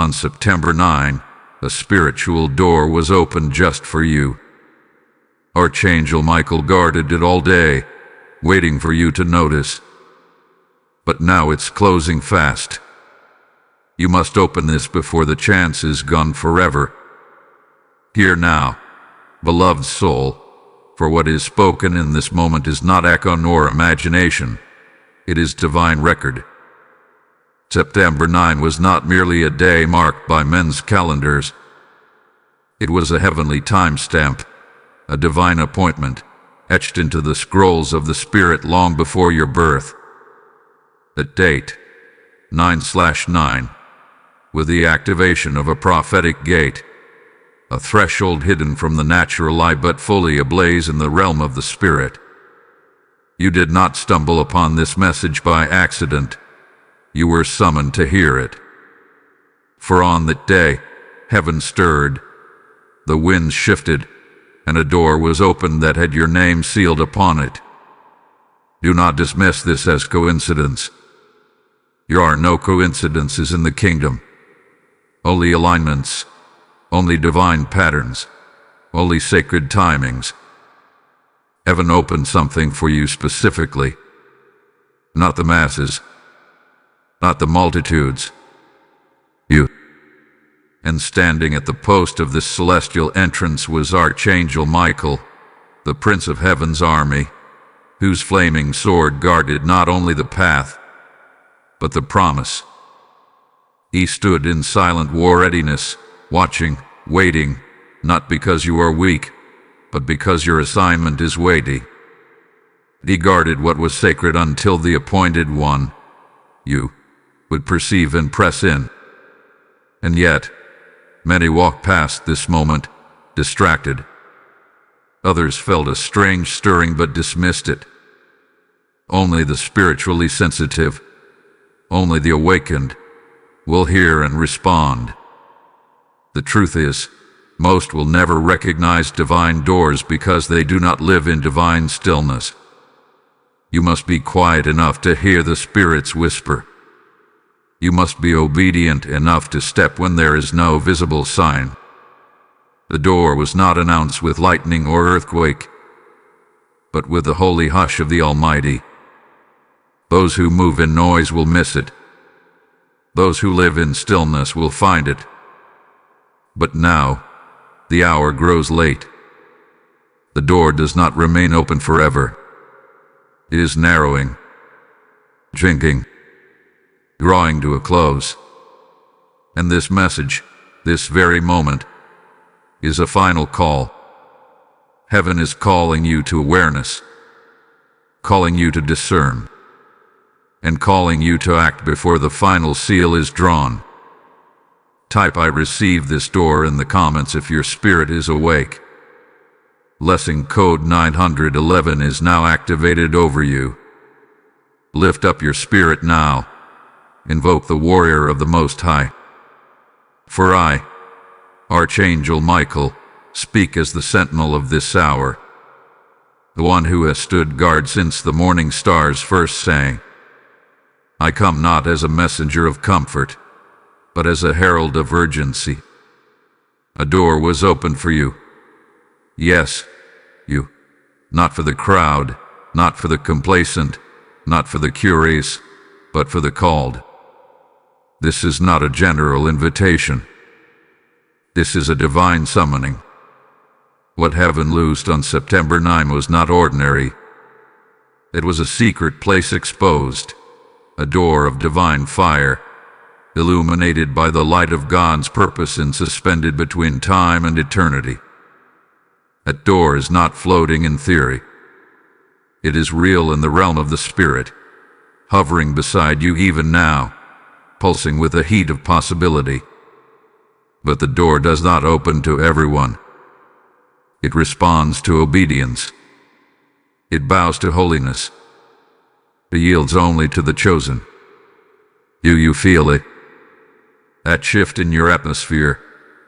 On September 9, a spiritual door was opened just for you. Archangel Michael guarded it all day, waiting for you to notice. But now it's closing fast. You must open this before the chance is gone forever. Hear now, beloved soul, for what is spoken in this moment is not echo nor imagination. It is divine record. September 9 was not merely a day marked by men's calendars. It was a heavenly timestamp, a divine appointment, etched into the scrolls of the Spirit long before your birth. That date, 9/9, with the activation of a prophetic gate, a threshold hidden from the natural eye but fully ablaze in the realm of the Spirit. You did not stumble upon this message by accident. You were summoned to hear it. For on that day, heaven stirred, the winds shifted, and a door was opened that had your name sealed upon it. Do not dismiss this as coincidence. There are no coincidences in the kingdom. Only alignments, only divine patterns, only sacred timings. Heaven opened something for you specifically. Not the masses, not the multitudes. You. And standing at the post of this celestial entrance was Archangel Michael, the Prince of Heaven's army, whose flaming sword guarded not only the path, but the promise. He stood in silent war readiness, watching, waiting, not because you are weak, but because your assignment is weighty. He guarded what was sacred until the appointed one, you, would perceive and press in. And yet, many walked past this moment, distracted. Others felt a strange stirring but dismissed it. Only the spiritually sensitive, only the awakened, will hear and respond. The truth is, most will never recognize divine doors because they do not live in divine stillness. You must be quiet enough to hear the Spirit's whisper. You must be obedient enough to step when there is no visible sign. The door was not announced with lightning or earthquake, but with the holy hush of the Almighty. Those who move in noise will miss it. Those who live in stillness will find it. But now, the hour grows late. The door does not remain open forever. It is narrowing, shrinking, drawing to a close. And this message, this very moment, is a final call. Heaven is calling you to awareness, calling you to discern, and calling you to act before the final seal is drawn. Type "I receive this door" in the comments if your spirit is awake. Blessing code 911 is now activated over you. Lift up your spirit now. Invoke the warrior of the Most High. For I, Archangel Michael, speak as the sentinel of this hour, the one who has stood guard since the morning stars first sang. I come not as a messenger of comfort, but as a herald of urgency. A door was opened for you. Yes, you. Not for the crowd, not for the complacent, not for the curious, but for the called. This is not a general invitation. This is a divine summoning. What heaven loosed on September 9 was not ordinary. It was a secret place exposed, a door of divine fire, illuminated by the light of God's purpose and suspended between time and eternity. That door is not floating in theory. It is real in the realm of the Spirit, hovering beside you even now, pulsing with the heat of possibility. But the door does not open to everyone. It responds to obedience. It bows to holiness. It yields only to the chosen. Do you feel it? That shift in your atmosphere,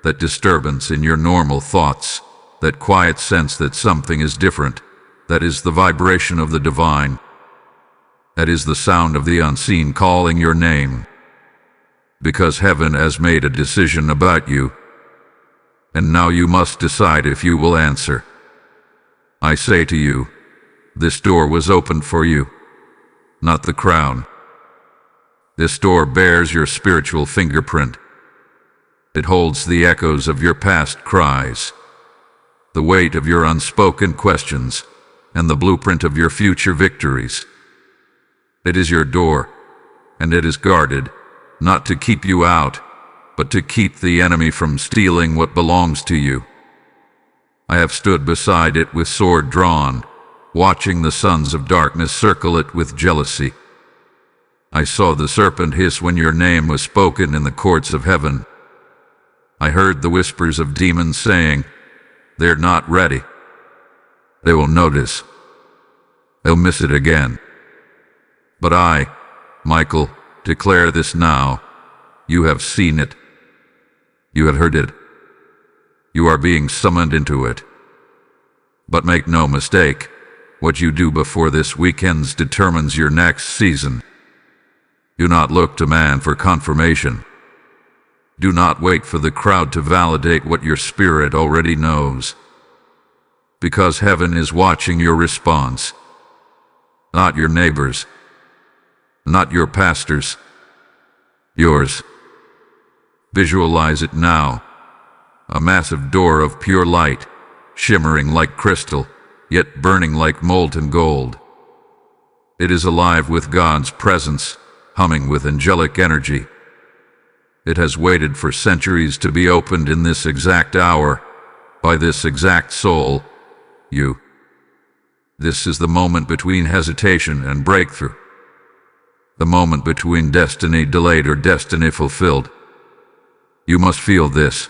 that disturbance in your normal thoughts, that quiet sense that something is different, that is the vibration of the divine. That is the sound of the unseen calling your name. because heaven has made a decision about you, and now you must decide if you will answer. I say to you, this door was opened for you, not the crown. This door bears your spiritual fingerprint. It holds the echoes of your past cries, the weight of your unspoken questions, and the blueprint of your future victories. It is your door, and it is guarded, not to keep you out, but to keep the enemy from stealing what belongs to you. I have stood beside it with sword drawn, watching the sons of darkness circle it with jealousy. I saw the serpent hiss when your name was spoken in the courts of heaven. I heard the whispers of demons saying, "They're not ready. They will notice. They'll miss it again." But I, Michael, declare this now. You have seen it. You have heard it. You are being summoned into it. But make no mistake, what you do before this weekend determines your next season. Do not look to man for confirmation. Do not wait for the crowd to validate what your spirit already knows. Because heaven is watching your response. Not your neighbors. Not your pastors. Yours. Visualize it now. A massive door of pure light, shimmering like crystal, yet burning like molten gold. It is alive with God's presence, humming with angelic energy. It has waited for centuries to be opened in this exact hour, by this exact soul, you. This is the moment between hesitation and breakthrough. The moment between destiny delayed or destiny fulfilled. You must feel this.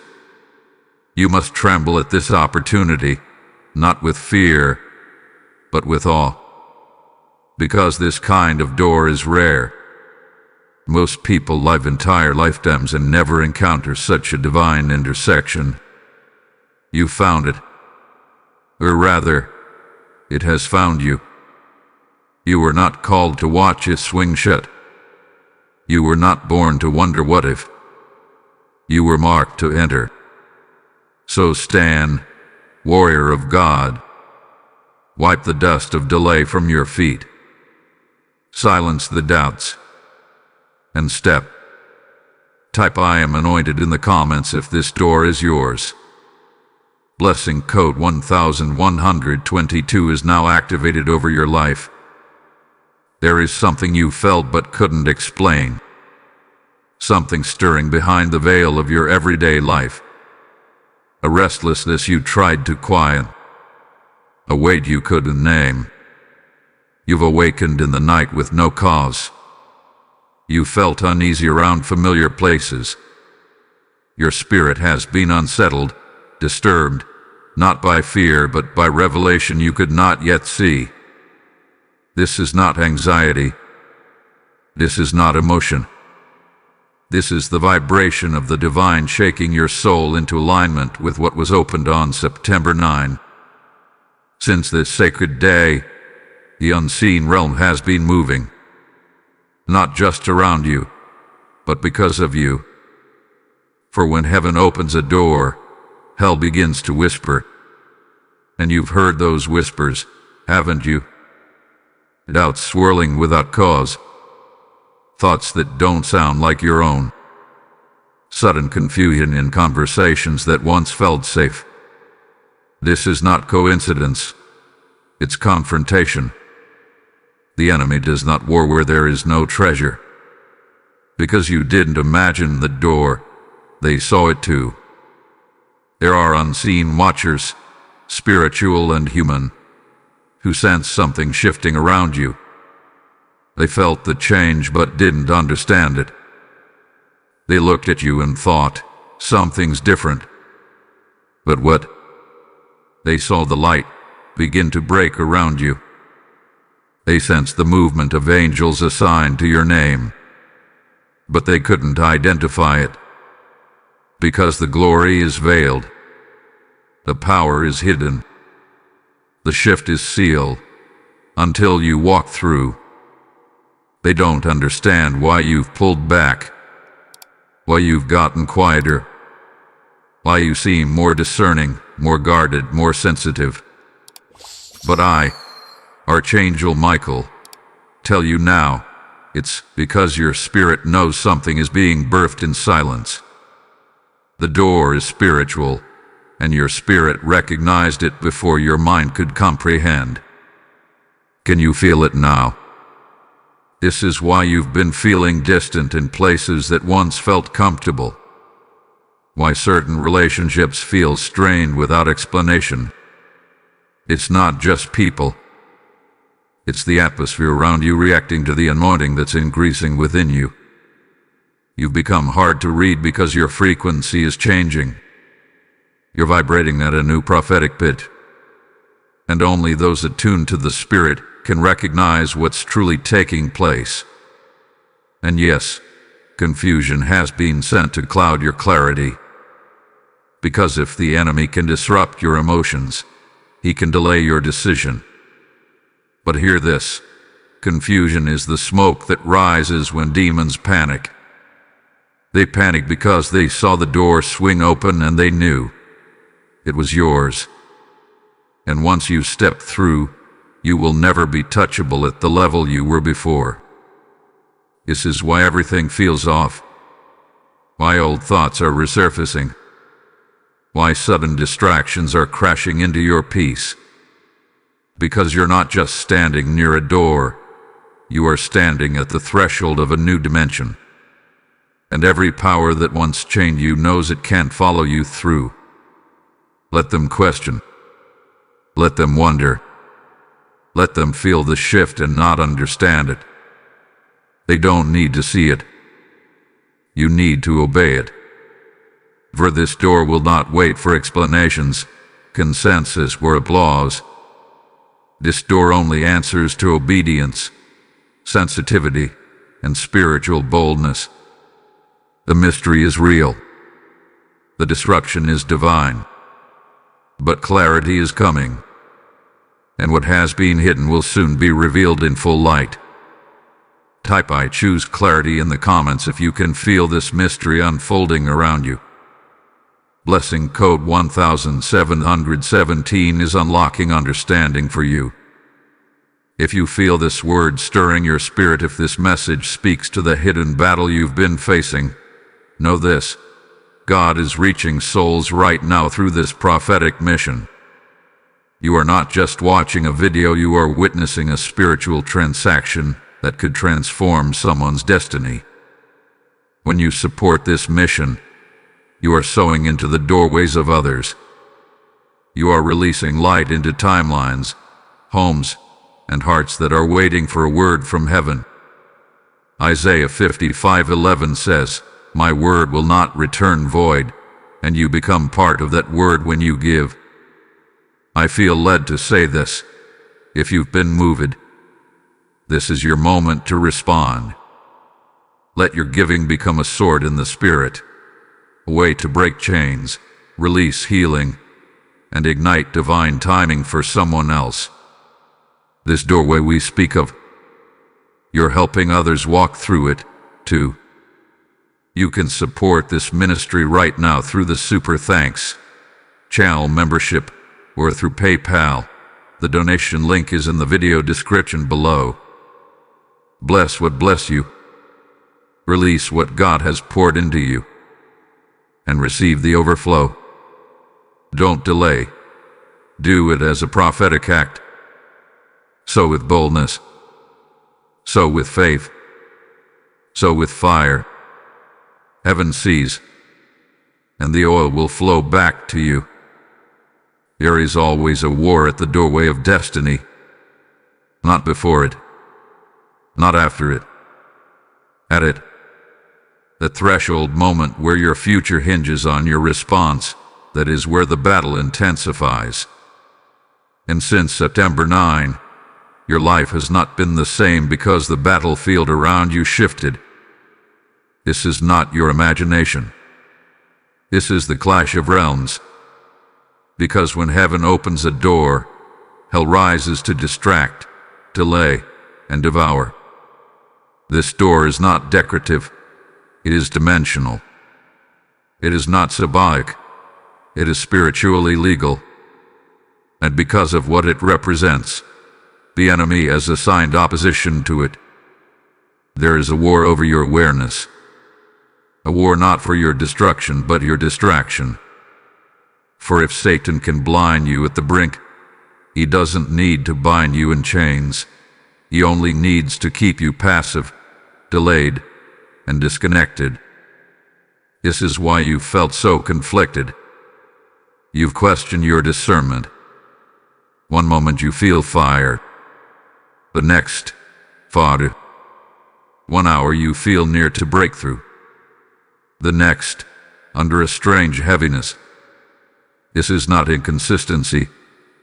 You must tremble at this opportunity, not with fear, but with awe. Because this kind of door is rare. Most people live entire lifetimes and never encounter such a divine intersection. You found it. Or rather, it has found you. You were not called to watch it swing shut. You were not born to wonder what if. You were marked to enter. So stand, warrior of God. Wipe the dust of delay from your feet. Silence the doubts. And step. Type "I am anointed" in the comments if this door is yours. Blessing code 1122 is now activated over your life. There is something you felt but couldn't explain. Something stirring behind the veil of your everyday life. A restlessness you tried to quiet. A weight you couldn't name. You've awakened in the night with no cause. You felt uneasy around familiar places. Your spirit has been unsettled, disturbed, not by fear but by revelation you could not yet see. This is not anxiety. This is not emotion. This is the vibration of the divine shaking your soul into alignment with what was opened on September 9. Since this sacred day, the unseen realm has been moving. Not just around you, but because of you. For when heaven opens a door, hell begins to whisper. And you've heard those whispers, haven't you? Doubts swirling without cause. Thoughts that don't sound like your own. Sudden confusion in conversations that once felt safe. This is not coincidence. It's confrontation. The enemy does not war where there is no treasure. Because you didn't imagine the door, they saw it too. There are unseen watchers, spiritual and human, who sense something shifting around you. They felt the change but didn't understand it. They looked at you and thought, something's different. But what? They saw the light begin to break around you. They sensed the movement of angels assigned to your name. But they couldn't identify it. Because the glory is veiled. The power is hidden. The shift is sealed. Until you walk through. They don't understand why you've pulled back. why you've gotten quieter, why you seem more discerning, more guarded, more sensitive. But I, Archangel Michael, tell you now, it's because your spirit knows something is being birthed in silence. The door is spiritual, and your spirit recognized it before your mind could comprehend. Can you feel it now? This is why you've been feeling distant in places that once felt comfortable. Why certain relationships feel strained without explanation. It's not just people. It's the atmosphere around you reacting to the anointing that's increasing within you. You've become hard to read because your frequency is changing. You're vibrating at a new prophetic pitch. And only those attuned to the Spirit can recognize what's truly taking place. And yes, confusion has been sent to cloud your clarity. Because if the enemy can disrupt your emotions, he can delay your decision. But hear this, confusion is the smoke that rises when demons panic. They panic because they saw the door swing open and they knew it was yours. And once you step through, you will never be touchable at the level you were before. This is why everything feels off, why old thoughts are resurfacing, why sudden distractions are crashing into your peace. Because you're not just standing near a door, you are standing at the threshold of a new dimension. And every power that once chained you knows it can't follow you through. Let them question. Let them wonder. Let them feel the shift and not understand it. They don't need to see it. You need to obey it. For this door will not wait for explanations, consensus, or applause. This door only answers to obedience, sensitivity, and spiritual boldness. The mystery is real. The disruption is divine. But clarity is coming. And what has been hidden will soon be revealed in full light. Type "I choose clarity" in the comments if you can feel this mystery unfolding around you. Blessing code 1717 is unlocking understanding for you. If you feel this word stirring your spirit, if this message speaks to the hidden battle you've been facing, know this: God is reaching souls right now through this prophetic mission. You are not just watching a video, you are witnessing a spiritual transaction that could transform someone's destiny. When you support this mission, you are sowing into the doorways of others. You are releasing light into timelines, homes, and hearts that are waiting for a word from heaven. Isaiah 55:11 says, "My word will not return void," and you become part of that word when you give. I feel led to say this. If you've been moved, this is your moment to respond. Let your giving become a sword in the Spirit, a way to break chains, release healing, and ignite divine timing for someone else. This doorway we speak of, you're helping others walk through it, too. You can support this ministry right now through the Super Thanks channel membership or through PayPal. The donation link is in the video description below. Bless what bless you. Release what God has poured into you. And receive the overflow. Don't delay. Do it as a prophetic act. Sow with boldness. Sow with faith. Sow with fire. Heaven sees, and the oil will flow back to you. There is always a war at the doorway of destiny. Not before it. Not after it. At it. The threshold moment where your future hinges on your response, that is where the battle intensifies. And since September 9, your life has not been the same because the battlefield around you shifted. This is not your imagination. This is the clash of realms. Because when heaven opens a door, hell rises to distract, delay, and devour. This door is not decorative. It is dimensional. It is not symbolic. It is spiritually legal. And because of what it represents, the enemy has assigned opposition to it. There is a war over your awareness. A war not for your destruction, but your distraction. For if Satan can blind you at the brink, he doesn't need to bind you in chains. He only needs to keep you passive, delayed, and disconnected. This is why you've felt so conflicted. You've questioned your discernment. One moment you feel fire, the next, fog. 1 hour you feel near to breakthrough, the next, under a strange heaviness. This is not inconsistency,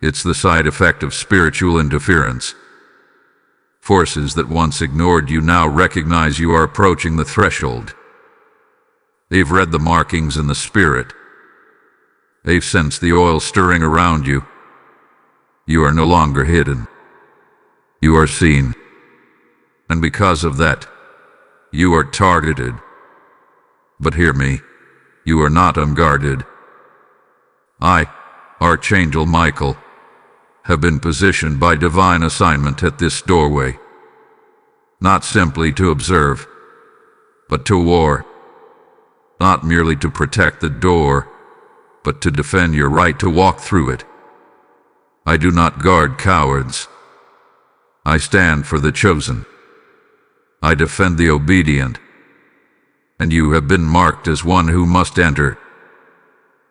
it's the side effect of spiritual interference. Forces that once ignored you now recognize you are approaching the threshold. They've read the markings in the spirit. They've sensed the oil stirring around you. You are no longer hidden. You are seen. And because of that, you are targeted. But hear me, you are not unguarded. I, Archangel Michael, have been positioned by divine assignment at this doorway, not simply to observe, but to war, not merely to protect the door, but to defend your right to walk through it. I do not guard cowards. I stand for the chosen. I defend the obedient. And you have been marked as one who must enter.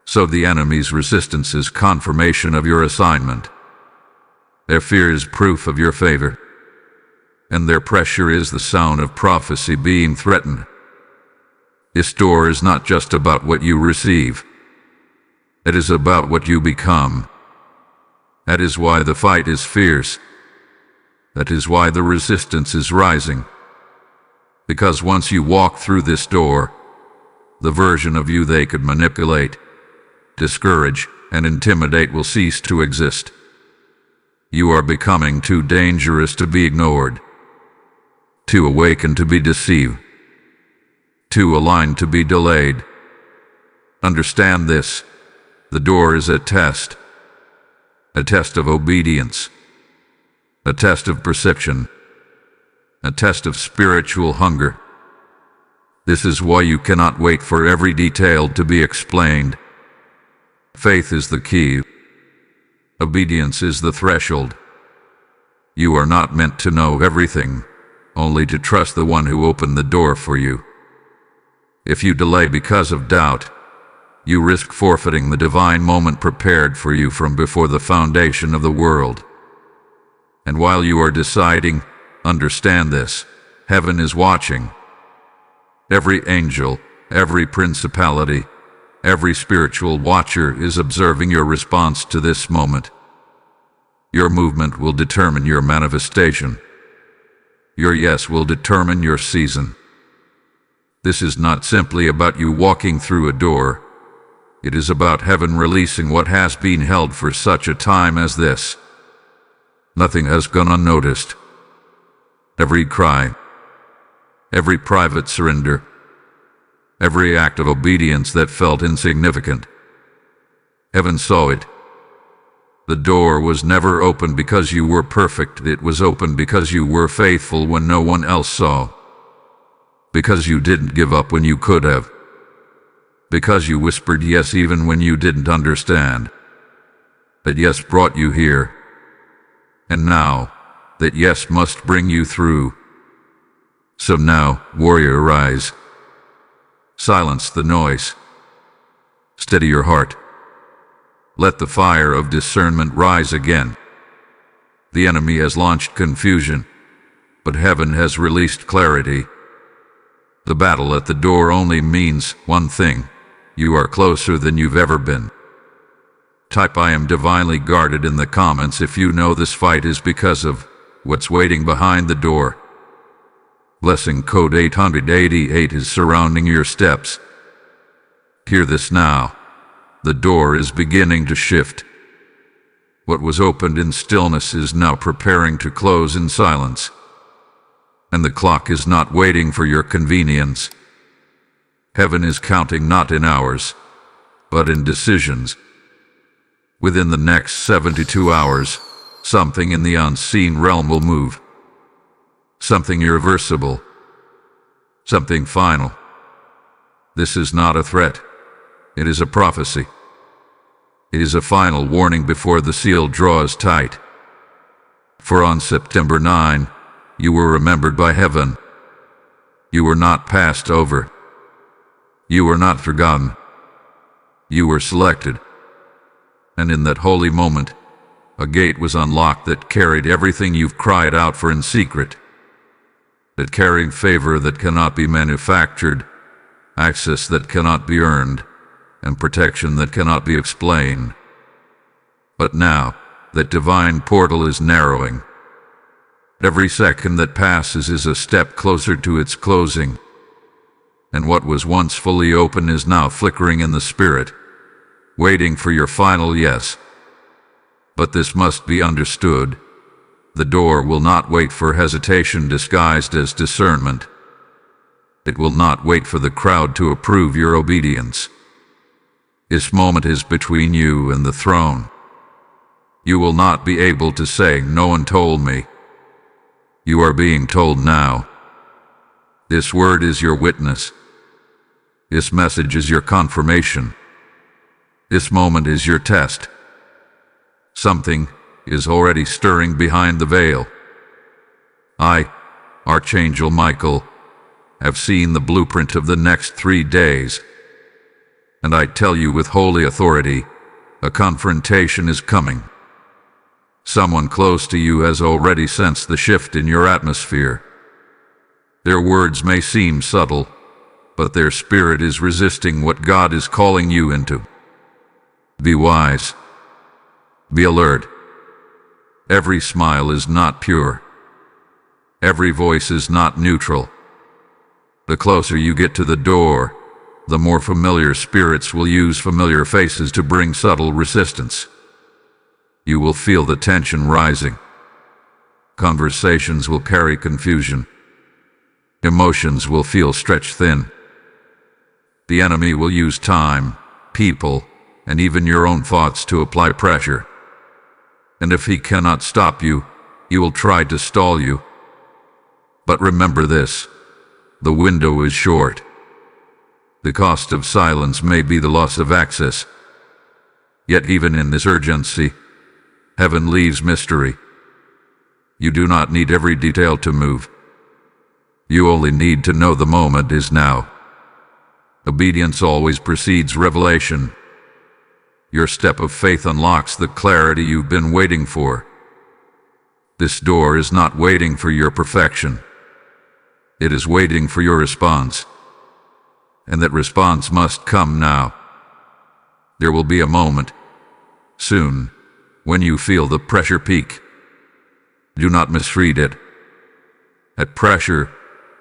So the enemy's resistance is confirmation of your assignment. Their fear is proof of your favor. And their pressure is the sound of prophecy being threatened. This door is not just about what you receive. It is about what you become. That is why the fight is fierce. That is why the resistance is rising. Because once you walk through this door, the version of you they could manipulate, discourage, and intimidate will cease to exist. You are becoming too dangerous to be ignored, too awakened to be deceived, too aligned to be delayed. Understand this, the door is a test of obedience, a test of perception, a test of spiritual hunger. This is why you cannot wait for every detail to be explained. Faith is the key. Obedience is the threshold. You are not meant to know everything, only to trust the one who opened the door for you. If you delay because of doubt, you risk forfeiting the divine moment prepared for you from before the foundation of the world. And while you are deciding, understand this, heaven is watching. Every angel, every principality, every spiritual watcher is observing your response to this moment. Your movement will determine your manifestation. Your yes will determine your season. This is not simply about you walking through a door. It is about heaven releasing what has been held for such a time as this. Nothing has gone unnoticed. Every cry, every private surrender, every act of obedience that felt insignificant. Heaven saw it. The door was never opened because you were perfect. It was opened because you were faithful when no one else saw. Because you didn't give up when you could have. Because you whispered yes even when you didn't understand. That yes brought you here. And now, that yes must bring you through. So now, warrior, rise. Silence the noise. Steady your heart. Let the fire of discernment rise again. The enemy has launched confusion, but heaven has released clarity. The battle at the door only means one thing. You are closer than you've ever been. Type "I am divinely guarded" in the comments if you know this fight is because of what's waiting behind the door. Blessing code 888 is surrounding your steps. Hear this now. The door is beginning to shift. What was opened in stillness is now preparing to close in silence. And the clock is not waiting for your convenience. Heaven is counting not in hours, but in decisions. Within the next 72 hours, something in the unseen realm will move. Something irreversible. Something final. This is not a threat. It is a prophecy. It is a final warning before the seal draws tight. For on September 9, you were remembered by heaven. You were not passed over. You were not forgotten. You were selected. And in that holy moment, a gate was unlocked that carried everything you've cried out for in secret. That carried favor that cannot be manufactured, access that cannot be earned, and protection that cannot be explained. But now, that divine portal is narrowing. Every second that passes is a step closer to its closing. And what was once fully open is now flickering in the spirit, waiting for your final yes. But this must be understood. The door will not wait for hesitation disguised as discernment. It will not wait for the crowd to approve your obedience. This moment is between you and the throne. You will not be able to say, "No one told me." You are being told now. This word is your witness. This message is your confirmation. This moment is your test. Something is already stirring behind the veil. I, Archangel Michael, have seen the blueprint of the next 3 days. And I tell you with holy authority, a confrontation is coming. Someone close to you has already sensed the shift in your atmosphere. Their words may seem subtle, but their spirit is resisting what God is calling you into. Be wise. Be alert. Every smile is not pure. Every voice is not neutral. The closer you get to the door, the more familiar spirits will use familiar faces to bring subtle resistance. You will feel the tension rising. Conversations will carry confusion. Emotions will feel stretched thin. The enemy will use time, people, and even your own thoughts to apply pressure. And if he cannot stop you, he will try to stall you. But remember this, the window is short. The cost of silence may be the loss of access. Yet even in this urgency, heaven leaves mystery. You do not need every detail to move. You only need to know the moment is now. Obedience always precedes revelation. Your step of faith unlocks the clarity you've been waiting for. This door is not waiting for your perfection. It is waiting for your response. And that response must come now. There will be a moment, soon, when you feel the pressure peak. Do not misread it. That pressure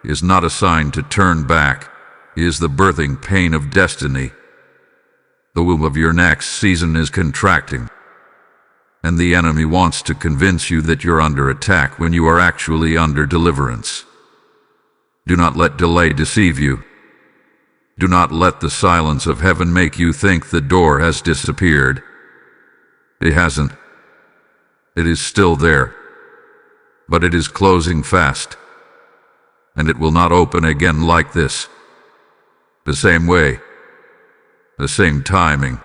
is not a sign to turn back. It is the birthing pain of destiny. The womb of your next season is contracting. And the enemy wants to convince you that you're under attack when you are actually under deliverance. Do not let delay deceive you. Do not let the silence of heaven make you think the door has disappeared. It hasn't. It is still there. But it is closing fast. And it will not open again like this. The same way. The same timing.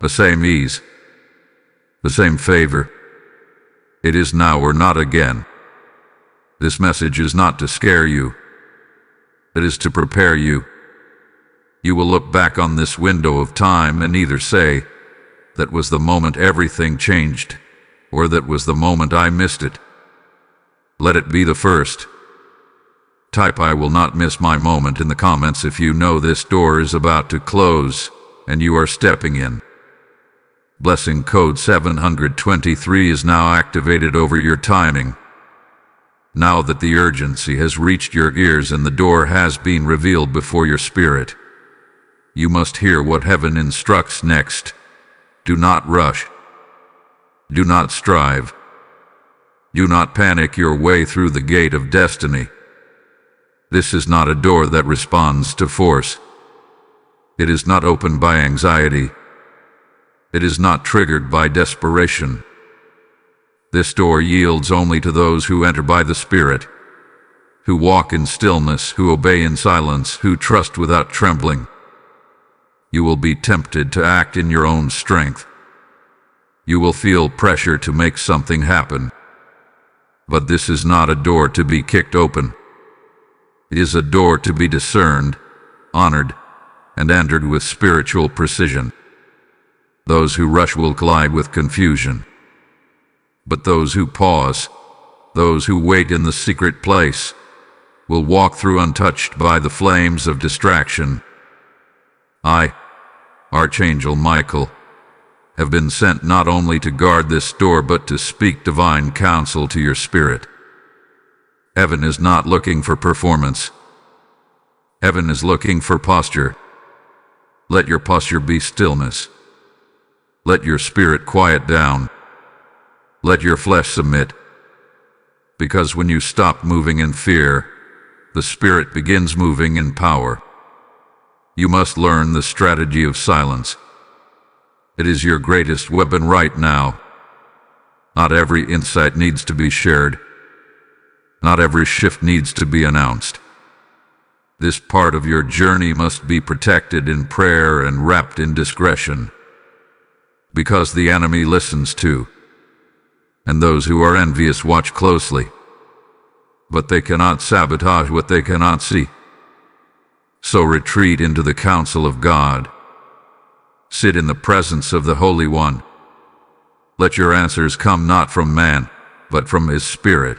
The same ease. The same favor. It is now or not again. This message is not to scare you. It is to prepare you. You will look back on this window of time and either say, "That was the moment everything changed," or "That was the moment I missed it." Let it be the first. Type "I will not miss my moment" in the comments if you know this door is about to close and you are stepping in. Blessing code 723 is now activated over your timing. Now that the urgency has reached your ears and the door has been revealed before your spirit, you must hear what heaven instructs next. Do not rush. Do not strive. Do not panic your way through the gate of destiny. This is not a door that responds to force. It is not opened by anxiety. It is not triggered by desperation. This door yields only to those who enter by the Spirit, who walk in stillness, who obey in silence, who trust without trembling. You will be tempted to act in your own strength. You will feel pressure to make something happen. But this is not a door to be kicked open. It is a door to be discerned, honored, and entered with spiritual precision. Those who rush will collide with confusion. But those who pause, those who wait in the secret place, will walk through untouched by the flames of distraction. I, Archangel Michael, have been sent not only to guard this door but to speak divine counsel to your spirit. Heaven is not looking for performance. Heaven is looking for posture. Let your posture be stillness. Let your spirit quiet down. Let your flesh submit. Because when you stop moving in fear, the Spirit begins moving in power. You must learn the strategy of silence. It is your greatest weapon right now. Not every insight needs to be shared. Not every shift needs to be announced. This part of your journey must be protected in prayer and wrapped in discretion. Because the enemy listens too, and those who are envious watch closely. But they cannot sabotage what they cannot see. So retreat into the counsel of God. Sit in the presence of the Holy One. Let your answers come not from man, but from His Spirit.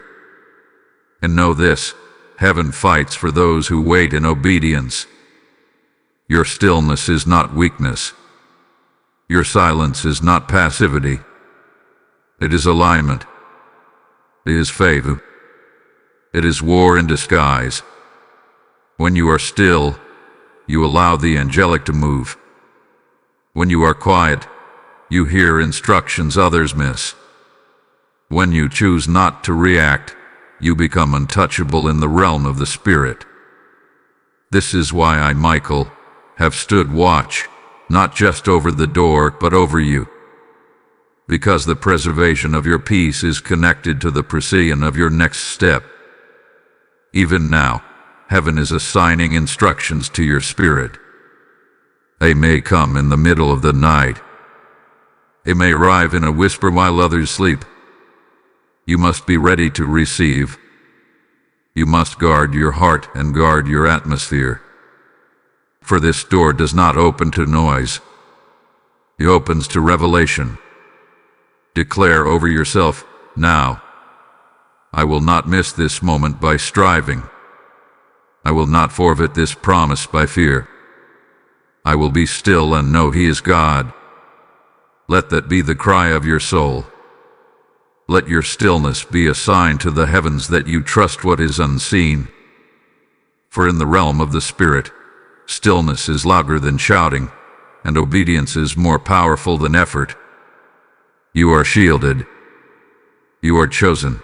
And know this, heaven fights for those who wait in obedience. Your stillness is not weakness. Your silence is not passivity. It is alignment. It is favor. It is war in disguise. When you are still, you allow the angelic to move. When you are quiet, you hear instructions others miss. When you choose not to react, you become untouchable in the realm of the Spirit. This is why I, Michael, have stood watch, not just over the door, but over you. Because the preservation of your peace is connected to the precision of your next step. Even now, heaven is assigning instructions to your spirit. They may come in the middle of the night. They may arrive in a whisper while others sleep. You must be ready to receive. You must guard your heart and guard your atmosphere. For this door does not open to noise. It opens to revelation. Declare over yourself, now, I will not miss this moment by striving. I will not forfeit this promise by fear. I will be still and know He is God. Let that be the cry of your soul. Let your stillness be a sign to the heavens that you trust what is unseen. For in the realm of the Spirit, stillness is louder than shouting, and obedience is more powerful than effort. You are shielded. You are chosen.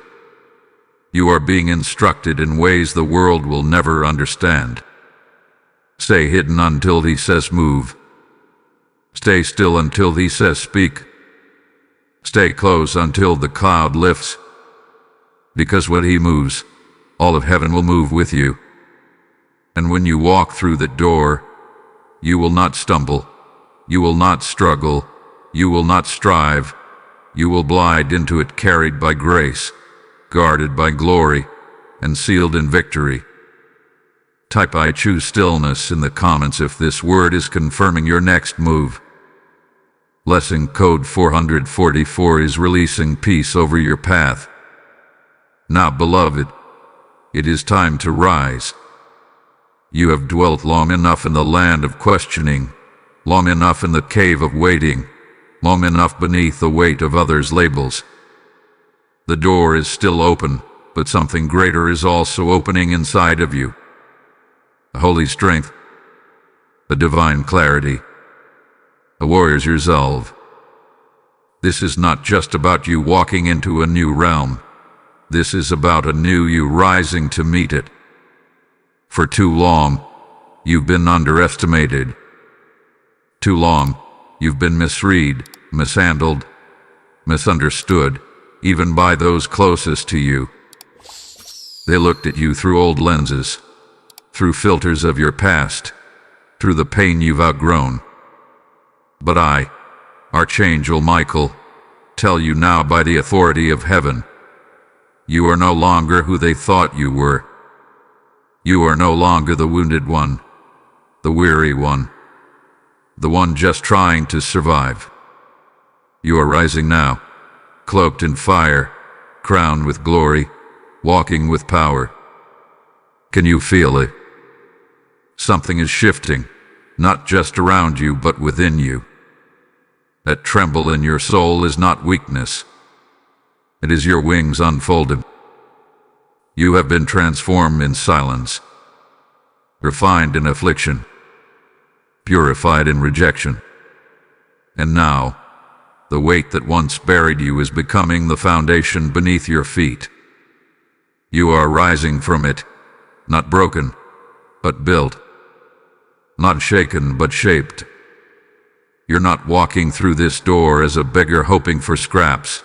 You are being instructed in ways the world will never understand. Stay hidden until He says move. Stay still until He says speak. Stay close until the cloud lifts. Because when He moves, all of heaven will move with you. And when you walk through that door, you will not stumble. You will not struggle. You will not strive. You will glide into it carried by grace, guarded by glory, and sealed in victory. Type I choose stillness in the comments if this word is confirming your next move. Blessing code 444 is releasing peace over your path. Now, beloved, it is time to rise. You have dwelt long enough in the land of questioning, long enough in the cave of waiting, long enough beneath the weight of others' labels. The door is still open, but something greater is also opening inside of you. A holy strength, a divine clarity, a warrior's resolve. This is not just about you walking into a new realm. This is about a new you rising to meet it. For too long, you've been underestimated. Too long, you've been misread, mishandled, misunderstood, even by those closest to you. They looked at you through old lenses, through filters of your past, through the pain you've outgrown. But I, Archangel Michael, tell you now by the authority of heaven, you are no longer who they thought you were. You are no longer the wounded one, the weary one, the one just trying to survive. You are rising now, cloaked in fire, crowned with glory, walking with power. Can you feel it? Something is shifting, not just around you, but within you. That tremble in your soul is not weakness. It is your wings unfolded. You have been transformed in silence, refined in affliction, purified in rejection. And now, the weight that once buried you is becoming the foundation beneath your feet. You are rising from it, not broken, but built. Not shaken, but shaped. You're not walking through this door as a beggar hoping for scraps.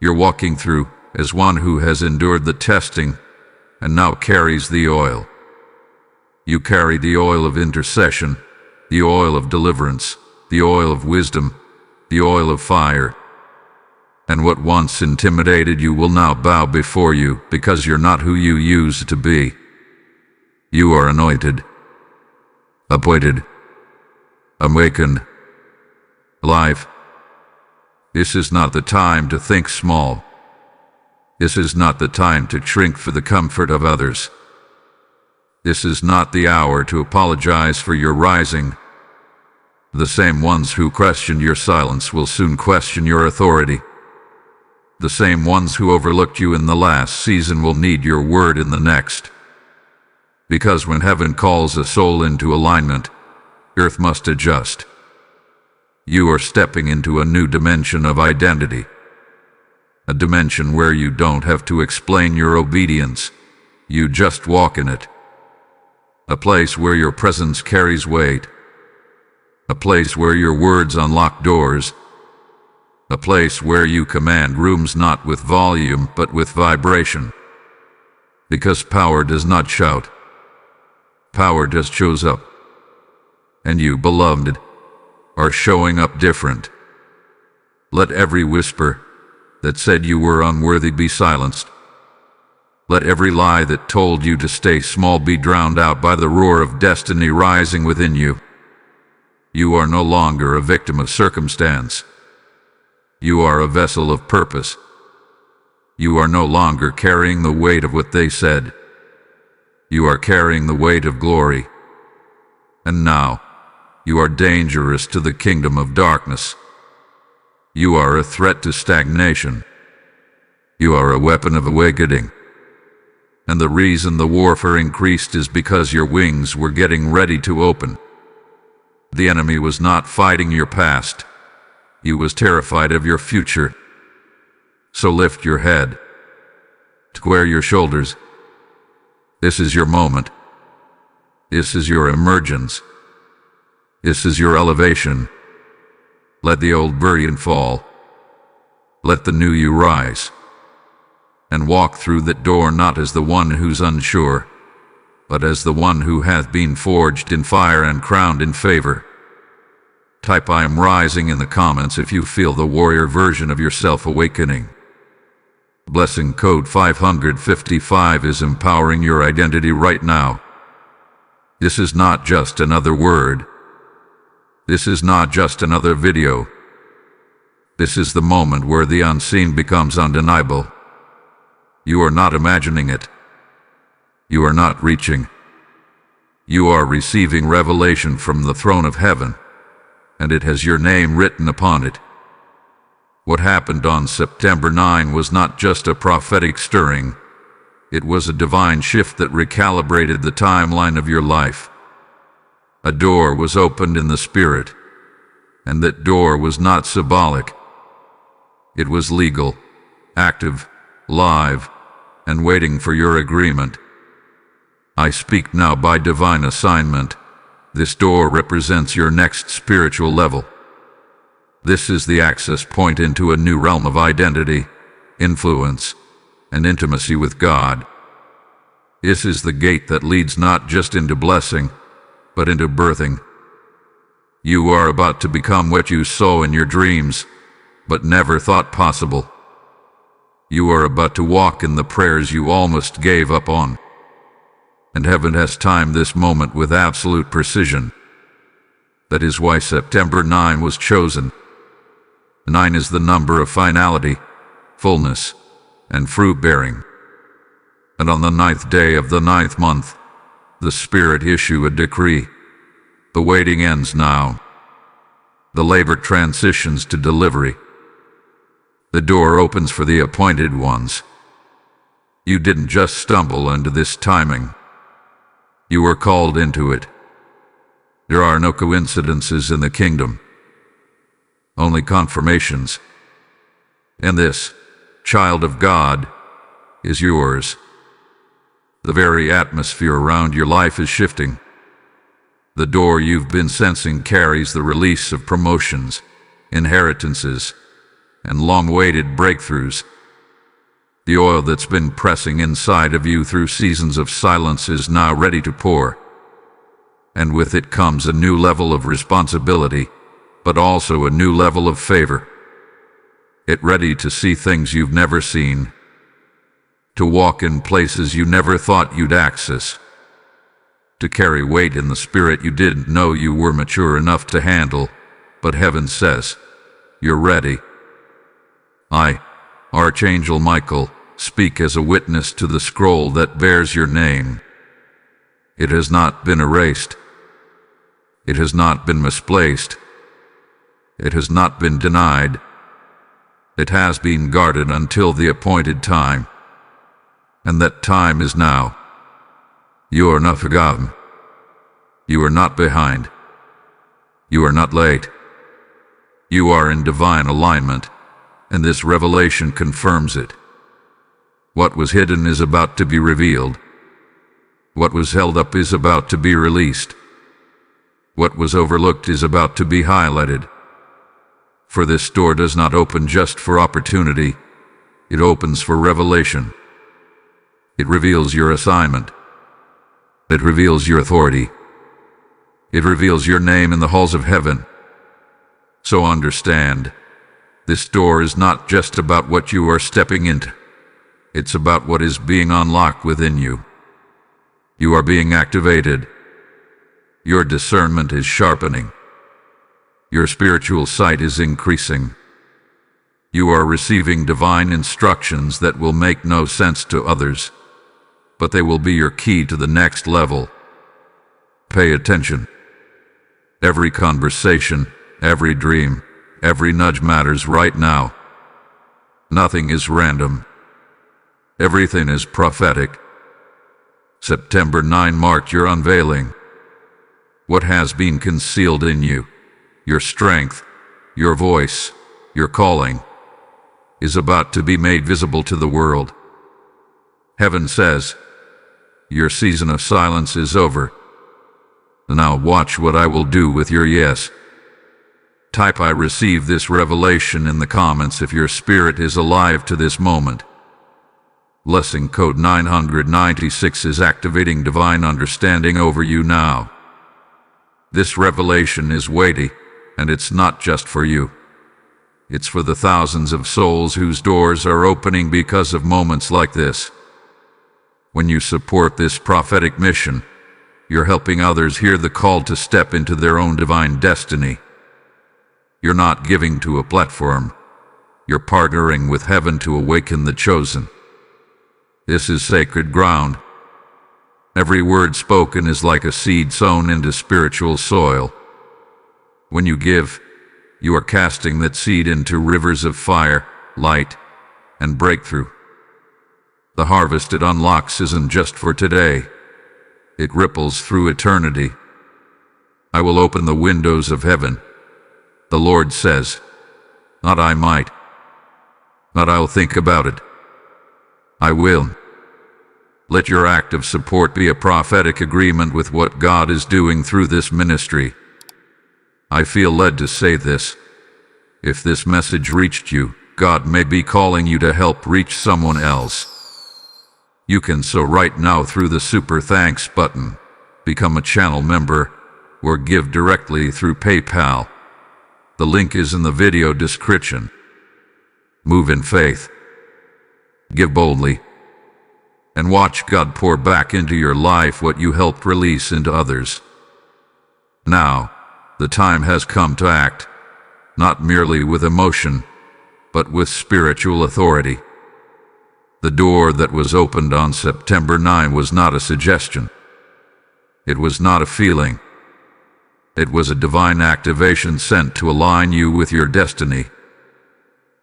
You're walking through as one who has endured the testing and now carries the oil. You carry the oil of intercession, the oil of deliverance, the oil of wisdom, the oil of fire. And what once intimidated you will now bow before you because you're not who you used to be. You are anointed, appointed, awakened, alive. This is not the time to think small. This is not the time to shrink for the comfort of others. This is not the hour to apologize for your rising. The same ones who questioned your silence will soon question your authority. The same ones who overlooked you in the last season will need your word in the next. Because when heaven calls a soul into alignment, earth must adjust. You are stepping into a new dimension of identity. A dimension where you don't have to explain your obedience. You just walk in it. A place where your presence carries weight. A place where your words unlock doors. A place where you command rooms not with volume but with vibration. Because power does not shout. Power just shows up. And you, beloved, are showing up different. Let every whisper that said you were unworthy be silenced. Let every lie that told you to stay small be drowned out by the roar of destiny rising within you. You are no longer a victim of circumstance. You are a vessel of purpose. You are no longer carrying the weight of what they said. You are carrying the weight of glory. And now, you are dangerous to the kingdom of darkness. You are a threat to stagnation. You are a weapon of awakening. And the reason the warfare increased is because your wings were getting ready to open. The enemy was not fighting your past. He was terrified of your future. So lift your head. Square your shoulders. This is your moment. This is your emergence. This is your elevation. Let the old bury and fall. Let the new you rise. And walk through that door not as the one who's unsure, but as the one who hath been forged in fire and crowned in favor. Type I am rising in the comments if you feel the warrior version of yourself awakening. Blessing code 555 is empowering your identity right now. This is not just another word. This is not just another video. This is the moment where the unseen becomes undeniable. You are not imagining it. You are not reaching. You are receiving revelation from the throne of heaven, and it has your name written upon it. What happened on September 9 was not just a prophetic stirring. It was a divine shift that recalibrated the timeline of your life. A door was opened in the spirit, and that door was not symbolic. It was legal, active, live, and waiting for your agreement. I speak now by divine assignment. This door represents your next spiritual level. This is the access point into a new realm of identity, influence, and intimacy with God. This is the gate that leads not just into blessing, but into birthing. You are about to become what you saw in your dreams, but never thought possible. You are about to walk in the prayers you almost gave up on. And heaven has timed this moment with absolute precision. That is why September 9 was chosen. 9 is the number of finality, fullness, and fruit-bearing. And on the 9th day of the 9th month, the Spirit issued a decree. The waiting ends now. The labor transitions to delivery. The door opens for the appointed ones. You didn't just stumble into this timing. You were called into it. There are no coincidences in the kingdom, only confirmations. And this, child of God, is yours. The very atmosphere around your life is shifting. The door you've been sensing carries the release of promotions, inheritances, and long-awaited breakthroughs. The oil that's been pressing inside of you through seasons of silence is now ready to pour. And with it comes a new level of responsibility, but also a new level of favor. Get ready to see things you've never seen, to walk in places you never thought you'd access, to carry weight in the spirit you didn't know you were mature enough to handle, but heaven says, you're ready. I, Archangel Michael, speak as a witness to the scroll that bears your name. It has not been erased. It has not been misplaced. It has not been denied. It has been guarded until the appointed time. And that time is now. You are not forgotten. You are not behind. You are not late. You are in divine alignment, and this revelation confirms it. What was hidden is about to be revealed. What was held up is about to be released. What was overlooked is about to be highlighted. For this door does not open just for opportunity. It opens for revelation. It reveals your assignment. It reveals your authority. It reveals your name in the halls of heaven. So understand, this door is not just about what you are stepping into. It's about what is being unlocked within you. You are being activated. Your discernment is sharpening. Your spiritual sight is increasing. You are receiving divine instructions that will make no sense to others, but they will be your key to the next level. Pay attention. Every conversation, every dream, every nudge matters right now. Nothing is random. Everything is prophetic. September 9 marked your unveiling. What has been concealed in you, your strength, your voice, your calling, is about to be made visible to the world. Heaven says, your season of silence is over. Now watch what I will do with your yes. Type I receive this revelation in the comments if your spirit is alive to this moment. Blessing code 996 is activating divine understanding over you now. This revelation is weighty, and it's not just for you. It's for the thousands of souls whose doors are opening because of moments like this. When you support this prophetic mission, you're helping others hear the call to step into their own divine destiny. You're not giving to a platform. You're partnering with heaven to awaken the chosen. This is sacred ground. Every word spoken is like a seed sown into spiritual soil. When you give, you are casting that seed into rivers of fire, light, and breakthrough. The harvest it unlocks isn't just for today. It ripples through eternity. I will open the windows of heaven. The Lord says, not I might, not I'll think about it. I will. Let your act of support be a prophetic agreement with what God is doing through this ministry. I feel led to say this. If this message reached you, God may be calling you to help reach someone else. You can sow right now through the Super Thanks button, become a channel member, or give directly through PayPal. The link is in the video description. Move in faith. Give boldly. And watch God pour back into your life what you helped release into others. Now, the time has come to act, not merely with emotion, but with spiritual authority. The door that was opened on September 9 was not a suggestion. It was not a feeling. It was a divine activation sent to align you with your destiny.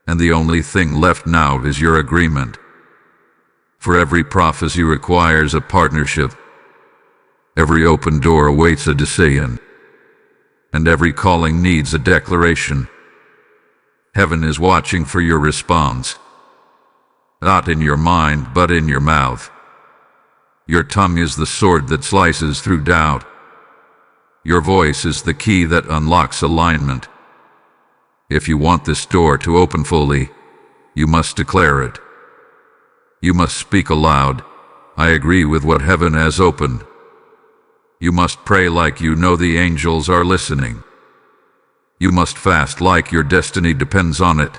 And the only thing left now is your agreement. For every prophecy requires a partnership. Every open door awaits a decision. And every calling needs a declaration. Heaven is watching for your response. Not in your mind, but in your mouth. Your tongue is the sword that slices through doubt. Your voice is the key that unlocks alignment. If you want this door to open fully, you must declare it. You must speak aloud, I agree with what heaven has opened. You must pray like you know the angels are listening. You must fast like your destiny depends on it,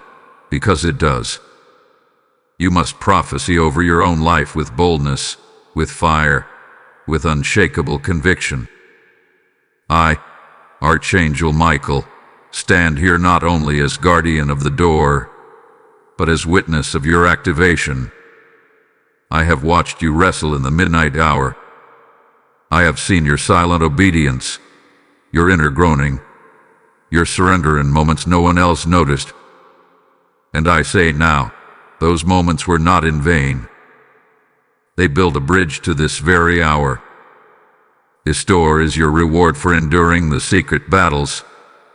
because it does. You must prophesy over your own life with boldness, with fire, with unshakable conviction. I, Archangel Michael, stand here not only as guardian of the door, but as witness of your activation. I have watched you wrestle in the midnight hour. I have seen your silent obedience, your inner groaning, your surrender in moments no one else noticed. And I say now, those moments were not in vain. They build a bridge to this very hour. This door is your reward for enduring the secret battles,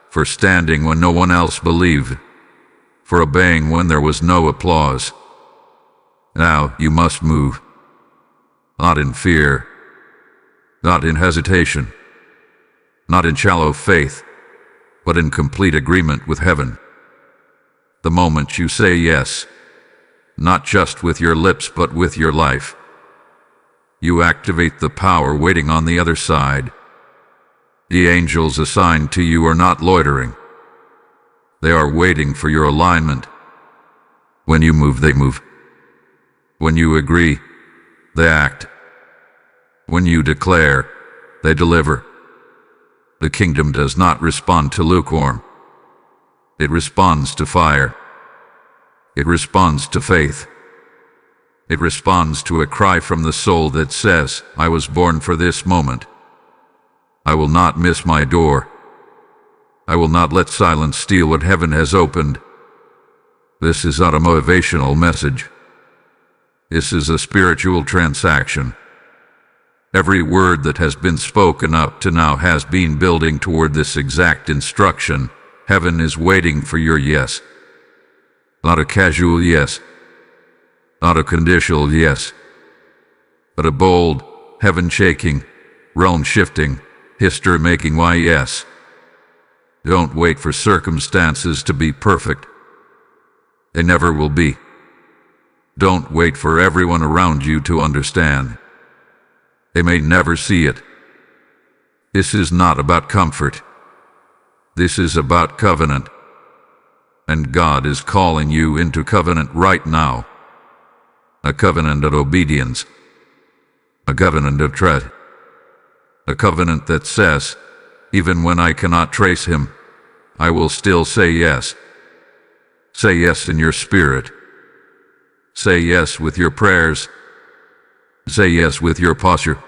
for standing when no one else believed, for obeying when there was no applause. Now you must move. Not in fear, not in hesitation, not in shallow faith, but in complete agreement with heaven. The moment you say yes, not just with your lips but with your life, you activate the power waiting on the other side. The angels assigned to you are not loitering. They are waiting for your alignment. When you move, they move. When you agree, they act. When you declare, they deliver. The kingdom does not respond to lukewarm. It responds to fire. It responds to faith. It responds to a cry from the soul that says, I was born for this moment. I will not miss my door. I will not let silence steal what heaven has opened. This is not a motivational message. This is a spiritual transaction. Every word that has been spoken up to now has been building toward this exact instruction. Heaven is waiting for your yes. Not a casual yes. Not a conditional yes. But a bold, heaven-shaking, realm-shifting, history-making why yes. Don't wait for circumstances to be perfect. They never will be. Don't wait for everyone around you to understand. They may never see it. This is not about comfort. This is about covenant. And God is calling you into covenant right now. A covenant of obedience. A covenant of trust. A covenant that says, even when I cannot trace him, I will still say yes. Say yes in your spirit. Say yes with your prayers. Say yes with your posture.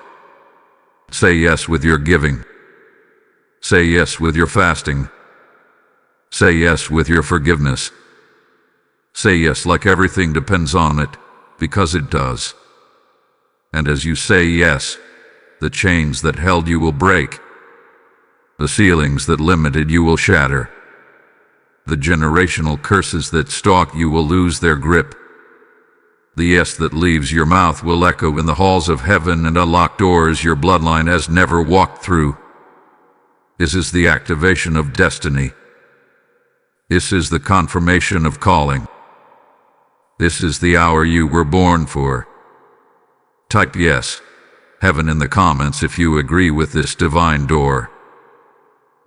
Say yes with your giving. Say yes with your fasting. Say yes with your forgiveness. Say yes like everything depends on it, because it does. And as you say yes, the chains that held you will break. The ceilings that limited you will shatter. The generational curses that stalk you will lose their grip. The yes that leaves your mouth will echo in the halls of heaven and unlock doors your bloodline has never walked through. This is the activation of destiny. This is the confirmation of calling. This is the hour you were born for. Type yes, heaven in the comments if you agree with this divine door.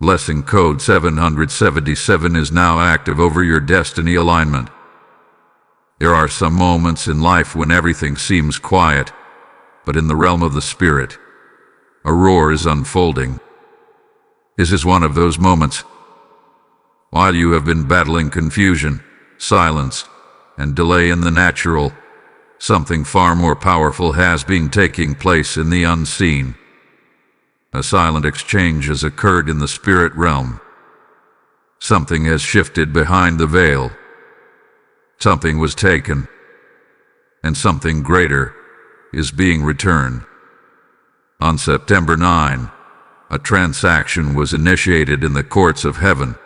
Blessing code 777 is now active over your destiny alignment. There are some moments in life when everything seems quiet, but in the realm of the spirit, a roar is unfolding. This is one of those moments. While you have been battling confusion, silence, and delay in the natural, something far more powerful has been taking place in the unseen. A silent exchange has occurred in the spirit realm. Something has shifted behind the veil. Something was taken, and something greater is being returned. On September 9, a transaction was initiated in the courts of heaven.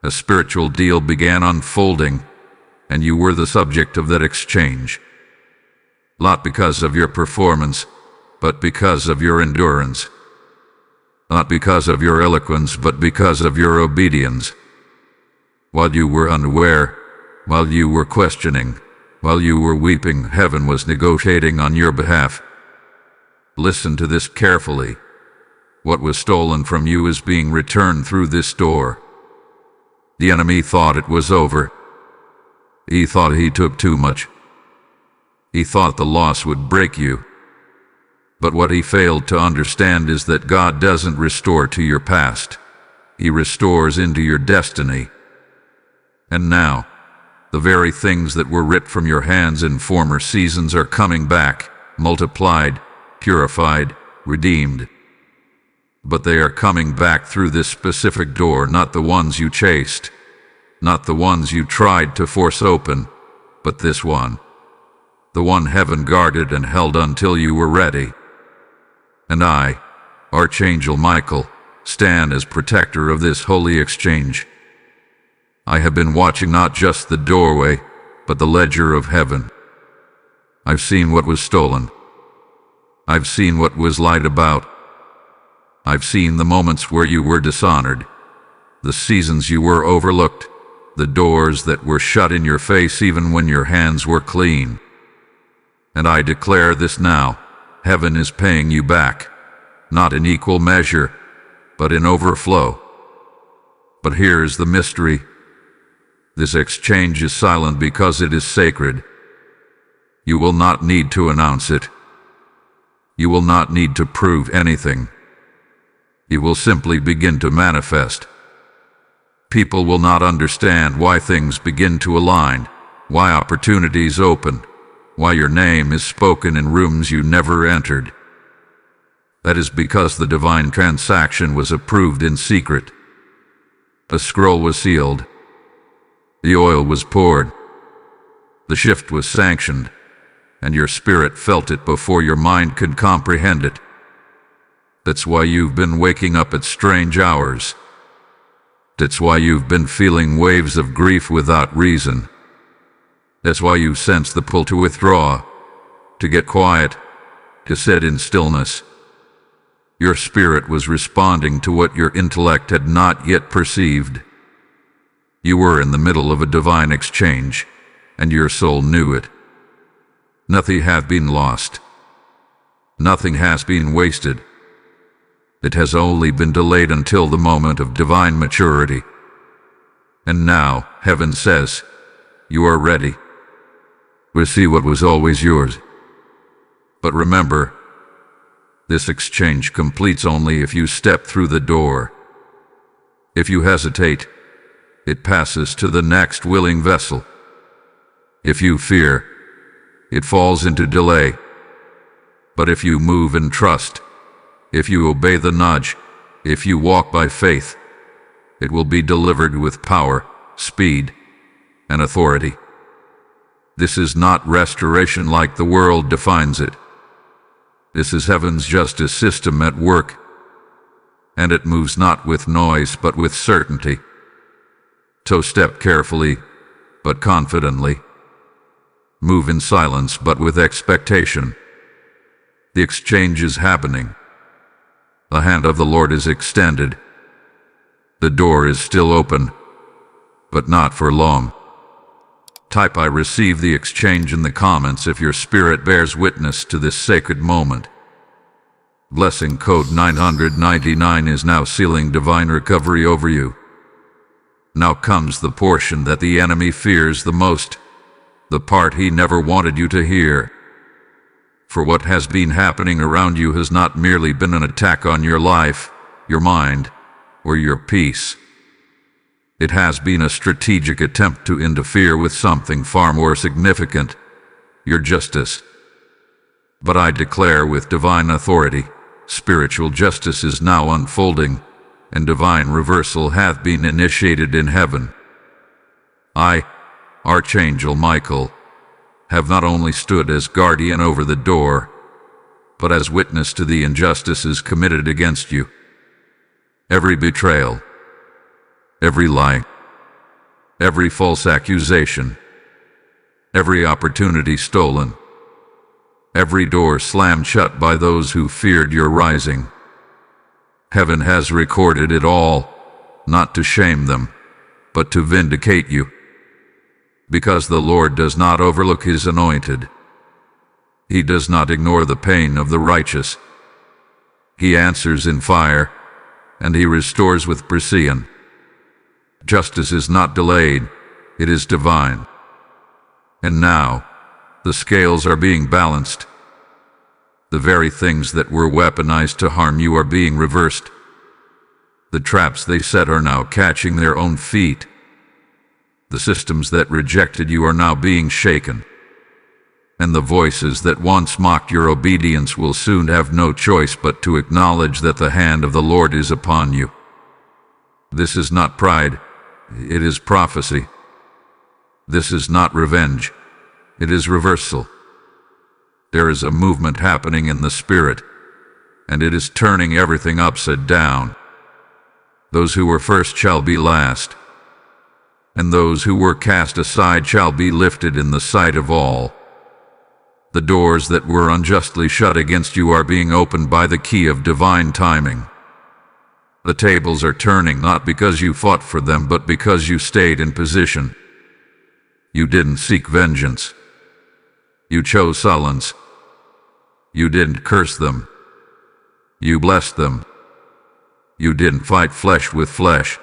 A spiritual deal began unfolding, and you were the subject of that exchange. Not because of your performance, but because of your endurance. Not because of your eloquence, but because of your obedience. While you were unaware, while you were questioning, while you were weeping, heaven was negotiating on your behalf. Listen to this carefully. What was stolen from you is being returned through this door. The enemy thought it was over. He thought he took too much. He thought the loss would break you. But what he failed to understand is that God doesn't restore to your past. He restores into your destiny. And now, the very things that were ripped from your hands in former seasons are coming back, multiplied, purified, redeemed. But they are coming back through this specific door, not the ones you chased, not the ones you tried to force open, but this one. The one heaven guarded and held until you were ready. And I, Archangel Michael, stand as protector of this holy exchange. I have been watching not just the doorway, but the ledger of heaven. I've seen what was stolen. I've seen what was lied about. I've seen the moments where you were dishonored, the seasons you were overlooked, the doors that were shut in your face even when your hands were clean. And I declare this now, heaven is paying you back, not in equal measure, but in overflow. But here's the mystery. This exchange is silent because it is sacred. You will not need to announce it. You will not need to prove anything. You will simply begin to manifest. People will not understand why things begin to align, why opportunities open, why your name is spoken in rooms you never entered. That is because the divine transaction was approved in secret. A scroll was sealed. The oil was poured. The shift was sanctioned, and your spirit felt it before your mind could comprehend it. That's why you've been waking up at strange hours. That's why you've been feeling waves of grief without reason. That's why you sense the pull to withdraw, to get quiet, to sit in stillness. Your spirit was responding to what your intellect had not yet perceived. You were in the middle of a divine exchange, and your soul knew it. Nothing had been lost. Nothing has been wasted. It has only been delayed until the moment of divine maturity. And now, heaven says, you are ready. Receive what was always yours. But remember, this exchange completes only if you step through the door. If you hesitate, it passes to the next willing vessel. If you fear, it falls into delay. But if you move in trust, if you obey the nudge, if you walk by faith, it will be delivered with power, speed, and authority. This is not restoration like the world defines it. This is heaven's justice system at work, and it moves not with noise but with certainty. So step carefully, but confidently. Move in silence but with expectation. The exchange is happening. The hand of the Lord is extended. The door is still open, but not for long. Type "I receive the exchange" in the comments if your spirit bears witness to this sacred moment. Blessing code 999 is now sealing divine recovery over you. Now comes the portion that the enemy fears the most, the part he never wanted you to hear. For what has been happening around you has not merely been an attack on your life, your mind, or your peace. It has been a strategic attempt to interfere with something far more significant, your justice. But I declare with divine authority, spiritual justice is now unfolding, and divine reversal hath been initiated in heaven. I, Archangel Michael, have not only stood as guardian over the door, but as witness to the injustices committed against you. Every betrayal, every lie, every false accusation, every opportunity stolen, every door slammed shut by those who feared your rising. Heaven has recorded it all, not to shame them, but to vindicate you. Because the Lord does not overlook his anointed. He does not ignore the pain of the righteous. He answers in fire, and he restores with precision. Justice is not delayed, it is divine. And now, the scales are being balanced. The very things that were weaponized to harm you are being reversed. The traps they set are now catching their own feet. The systems that rejected you are now being shaken. And the voices that once mocked your obedience will soon have no choice but to acknowledge that the hand of the Lord is upon you. This is not pride, it is prophecy. This is not revenge, it is reversal. There is a movement happening in the spirit, and it is turning everything upside down. Those who were first shall be last, and those who were cast aside shall be lifted in the sight of all. The doors that were unjustly shut against you are being opened by the key of divine timing. The tables are turning not because you fought for them, but because you stayed in position. You didn't seek vengeance. You chose silence. You didn't curse them. You blessed them. You didn't fight flesh with flesh.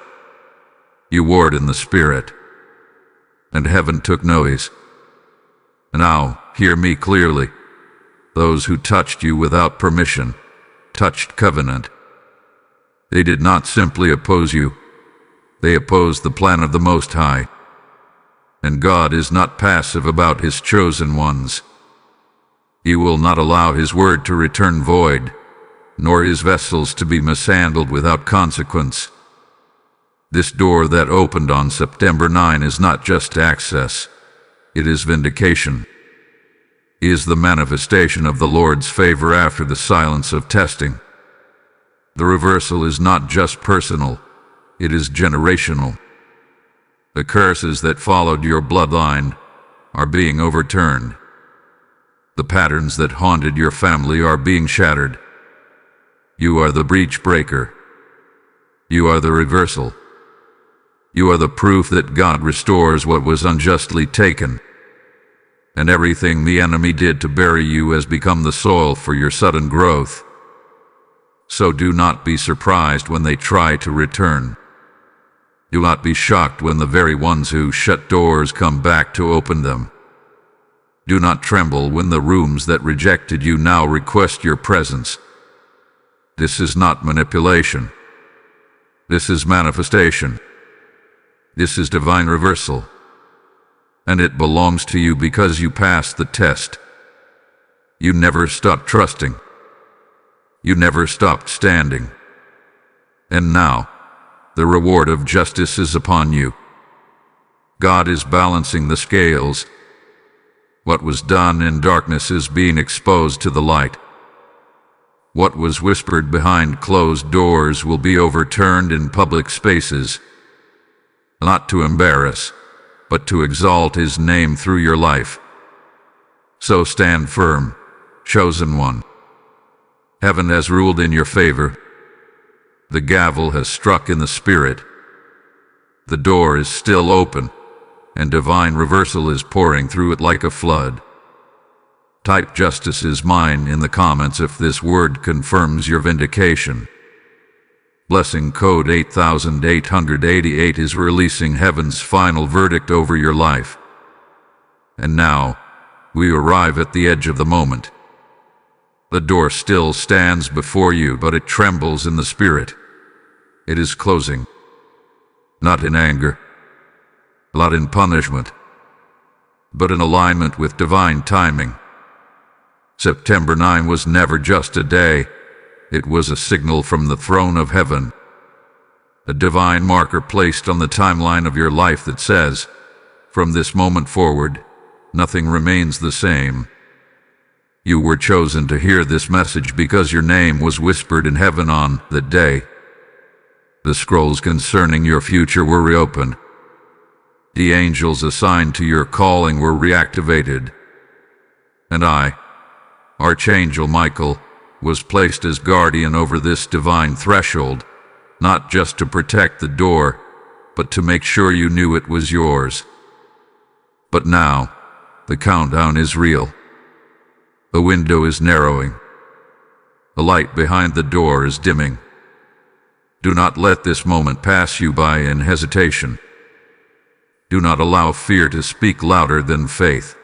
You warred in the spirit. And heaven took notice. Now, hear me clearly. Those who touched you without permission touched covenant. They did not simply oppose you. They opposed the plan of the Most High. And God is not passive about his chosen ones. He will not allow his word to return void, nor his vessels to be mishandled without consequence. This door that opened on September 9 is not just access, it is vindication. It is the manifestation of the Lord's favor after the silence of testing. The reversal is not just personal, it is generational. The curses that followed your bloodline are being overturned. The patterns that haunted your family are being shattered. You are the breach breaker. You are the reversal. You are the proof that God restores what was unjustly taken. And everything the enemy did to bury you has become the soil for your sudden growth. So do not be surprised when they try to return. Do not be shocked when the very ones who shut doors come back to open them. Do not tremble when the rooms that rejected you now request your presence. This is not manipulation. This is manifestation. This is divine reversal. And it belongs to you because you passed the test. You never stopped trusting. You never stopped standing. And now, the reward of justice is upon you. God is balancing the scales. What was done in darkness is being exposed to the light. What was whispered behind closed doors will be overturned in public spaces, not to embarrass, but to exalt his name through your life. So stand firm, chosen one. Heaven has ruled in your favor. The gavel has struck in the spirit. The door is still open, and divine reversal is pouring through it like a flood. Type "justice is mine" in the comments if this word confirms your vindication. Blessing code 8888 is releasing heaven's final verdict over your life. And now, we arrive at the edge of the moment. The door still stands before you, but it trembles in the spirit. It is closing. Not in anger, not in punishment, but in alignment with divine timing. September 9 was never just a day. It was a signal from the throne of heaven. A divine marker placed on the timeline of your life that says, from this moment forward, nothing remains the same. You were chosen to hear this message because your name was whispered in heaven on that day. The scrolls concerning your future were reopened. The angels assigned to your calling were reactivated. And I, Archangel Michael, was placed as guardian over this divine threshold, not just to protect the door, but to make sure you knew it was yours. But now, the countdown is real. The window is narrowing. The light behind the door is dimming. Do not let this moment pass you by in hesitation. Do not allow fear to speak louder than faith.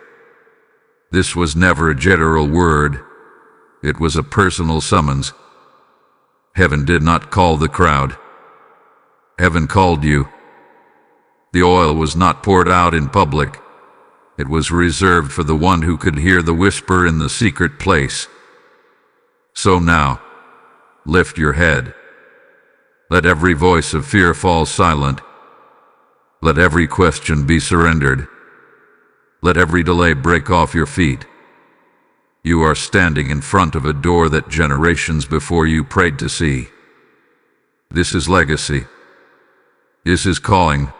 This was never a general word. It was a personal summons. Heaven did not call the crowd. Heaven called you. The oil was not poured out in public. It was reserved for the one who could hear the whisper in the secret place. So now, lift your head. Let every voice of fear fall silent. Let every question be surrendered. Let every delay break off your feet. You are standing in front of a door that generations before you prayed to see. This is legacy. This is calling.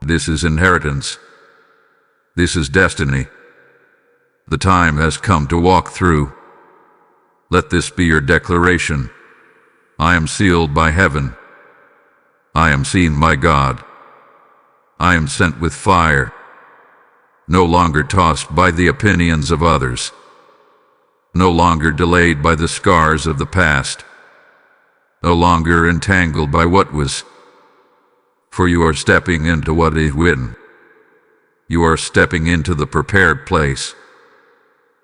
This is inheritance. This is destiny. The time has come to walk through. Let this be your declaration. I am sealed by heaven. I am seen by God. I am sent with fire. No longer tossed by the opinions of others. No longer delayed by the scars of the past. No longer entangled by what was. For you are stepping into what is written. You are stepping into the prepared place.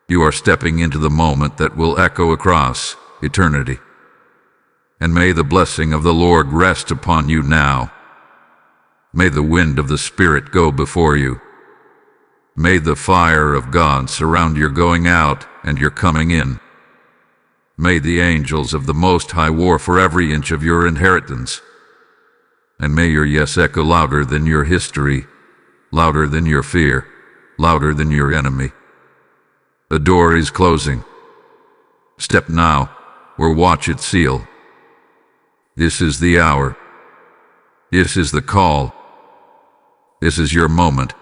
You are stepping into the moment that will echo across eternity. And may the blessing of the Lord rest upon you now. May the wind of the Spirit go before you. May the fire of God surround your going out and your coming in. May the angels of the Most High war for every inch of your inheritance. And may your yes echo louder than your history, louder than your fear, louder than your enemy. The door is closing. Step now, or watch it seal. This is the hour. This is the call. This is your moment.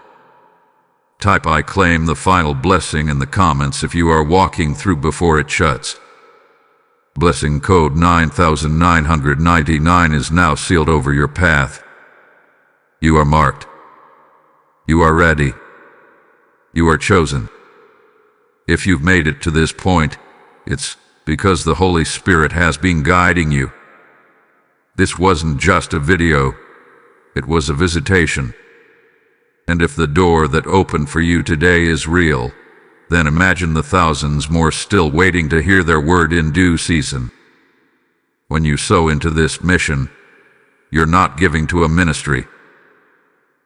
Type "I claim the final blessing" in the comments if you are walking through before it shuts. Blessing code 9999 is now sealed over your path. You are marked. You are ready. You are chosen. If you've made it to this point, it's because the Holy Spirit has been guiding you. This wasn't just a video, it was a visitation. And if the door that opened for you today is real, then imagine the thousands more still waiting to hear their word in due season. When you sow into this mission, you're not giving to a ministry.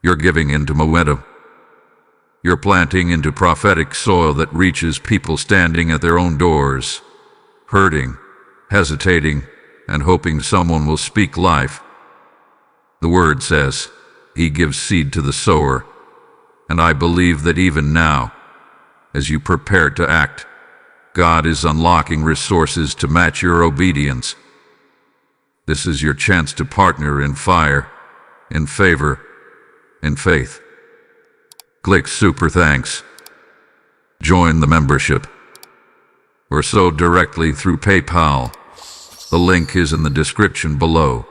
You're giving into momentum. You're planting into prophetic soil that reaches people standing at their own doors, hurting, hesitating, and hoping someone will speak life. The word says, He gives seed to the sower, and I believe that even now, as you prepare to act, God is unlocking resources to match your obedience. This is your chance to partner in fire, in favor, in faith. Click super thanks. Join the membership, or sow directly through PayPal. The link is in the description below.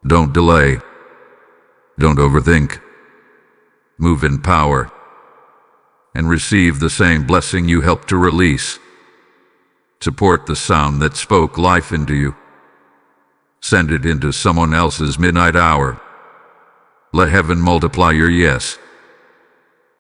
Don't delay. Don't overthink. Move in power, and receive the same blessing you helped to release. Support the sound that spoke life into you. Send it into someone else's midnight hour. Let heaven multiply your yes.